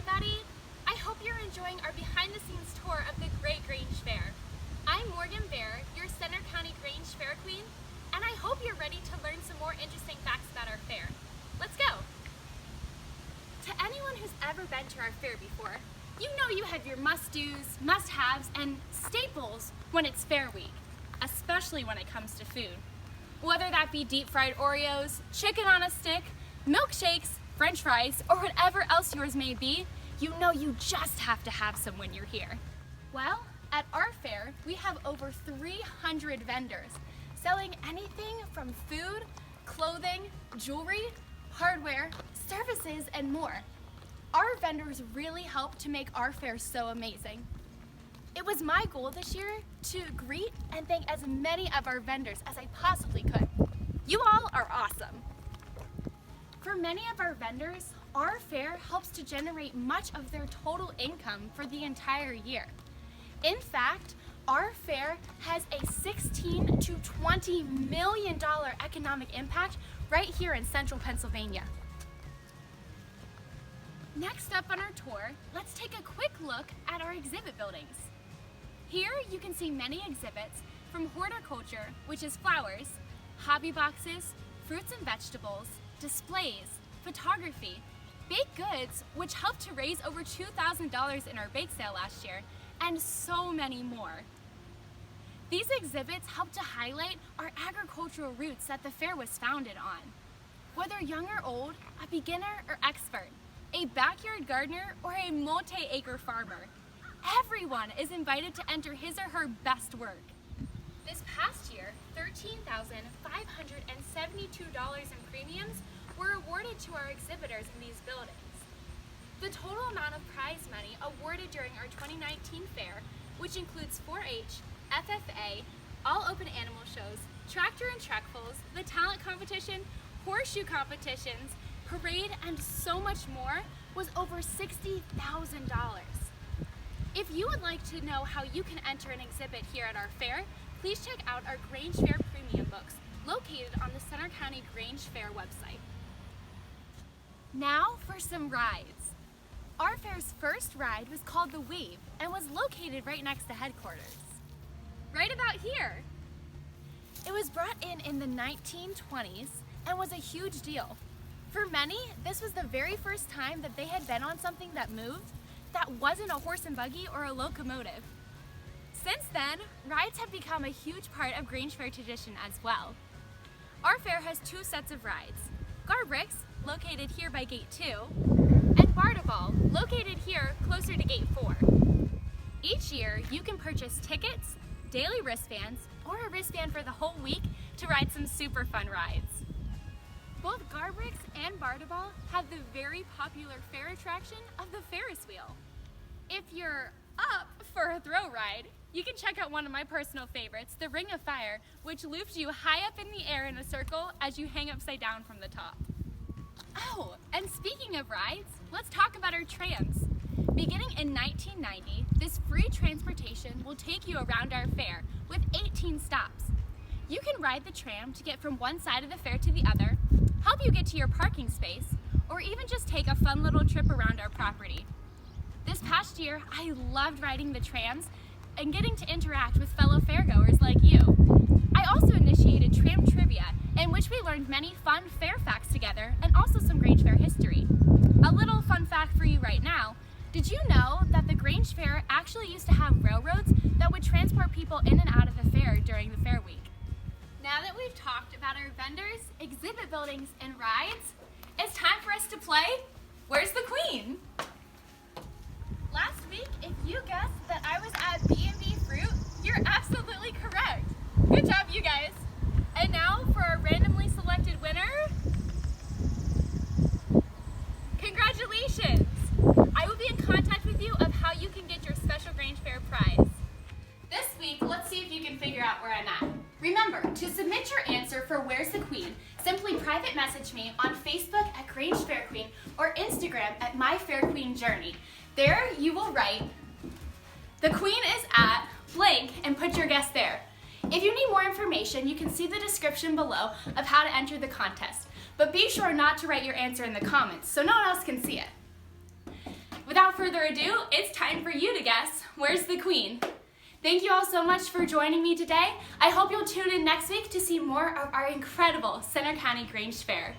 everybody! I hope you're enjoying our behind-the-scenes tour of the Great Grange Fair. I'm Morgan Bear, your Center County Grange Fair Queen, and I hope you're ready to learn some more interesting facts about our fair. Let's go! To anyone who's ever been to our fair before, you know you have your must-dos, must-haves, and staples when it's Fair Week, especially when it comes to food. Whether that be deep-fried Oreos, chicken on a stick, milkshakes, French fries, or whatever else yours may be, you know you just have to have some when you're here. Well, at our fair, we have over 300 vendors selling anything from food, clothing, jewelry, hardware, services, and more. Our vendors really help to make our fair so amazing. It was my goal this year to greet and thank as many of our vendors as I possibly could. You all are awesome. For many of our vendors, our fair helps to generate much of their total income for the entire year. In fact, our fair has a $16 to $20 million economic impact right here in central Pennsylvania. Next up on our tour, let's take a quick look at our exhibit buildings. Here you can see many exhibits from horticulture, which is flowers, hobby boxes, fruits and vegetables, displays, photography, baked goods, which helped to raise over $2,000 in our bake sale last year, and so many more. These exhibits help to highlight our agricultural roots that the fair was founded on. Whether young or old, a beginner or expert, a backyard gardener or a multi-acre farmer, everyone is invited to enter his or her best work. This past year, $13,572 in premiums were awarded to our exhibitors in these buildings. The total amount of prize money awarded during our 2019 fair, which includes 4-H, FFA, all open animal shows, tractor and truck pulls, the talent competition, horseshoe competitions, parade, and so much more, was over $60,000. If you would like to know how you can enter an exhibit here at our fair, please check out our Grange Fair Premium books located on the Center County Grange Fair website. Now for some rides. Our fair's first ride was called the Wave and was located right next to headquarters. Right about here. It was brought in the 1920s and was a huge deal. For many, this was the very first time that they had been on something that moved that wasn't a horse and buggy or a locomotive. Since then, rides have become a huge part of Grange Fair tradition as well. Our fair has two sets of rides. Garbricks, located here by Gate 2, and Bardaball, located here closer to Gate 4. Each year, you can purchase tickets, daily wristbands, or a wristband for the whole week to ride some super fun rides. Both Garbricks and Bardaball have the very popular fair attraction of the Ferris wheel. If you're up for a thrill ride, you can check out one of my personal favorites, the Ring of Fire, which loops you high up in the air in a circle as you hang upside down from the top. Oh, and speaking of rides, let's talk about our trams. Beginning in 1990, this free transportation will take you around our fair with 18 stops. You can ride the tram to get from one side of the fair to the other, help you get to your parking space, or even just take a fun little trip around our property. This past year, I loved riding the trams and getting to interact with fellow fairgoers like you. I also initiated Tram Trivia, in which we learned many fun fair facts together and also some Grange Fair history. A little fun fact for you right now, did you know that the Grange Fair actually used to have railroads that would transport people in and out of the fair during the fair week? Now that we've talked about our vendors, exhibit buildings, and rides, it's time for us to play Where's the Queen? Last week, if you guessed that I was at B&B Fruit, you're absolutely correct. Good job, you guys. And now for our randomly selected winner. Congratulations! I will be in contact with you of how you can get your special Grange Fair prize. This week, let's see if you can figure out where I'm at. Remember, to submit your answer for Where's the Queen, simply private message me on Facebook at Grange Fair Queen or Instagram at My Fair Queen Journey. There you will write, the Queen is at blank, and put your guess there. If you need more information, you can see the description below of how to enter the contest. But be sure not to write your answer in the comments so no one else can see it. Without further ado, it's time for you to guess, where's the queen? Thank you all so much for joining me today. I hope you'll tune in next week to see more of our incredible Center County Grange Fair.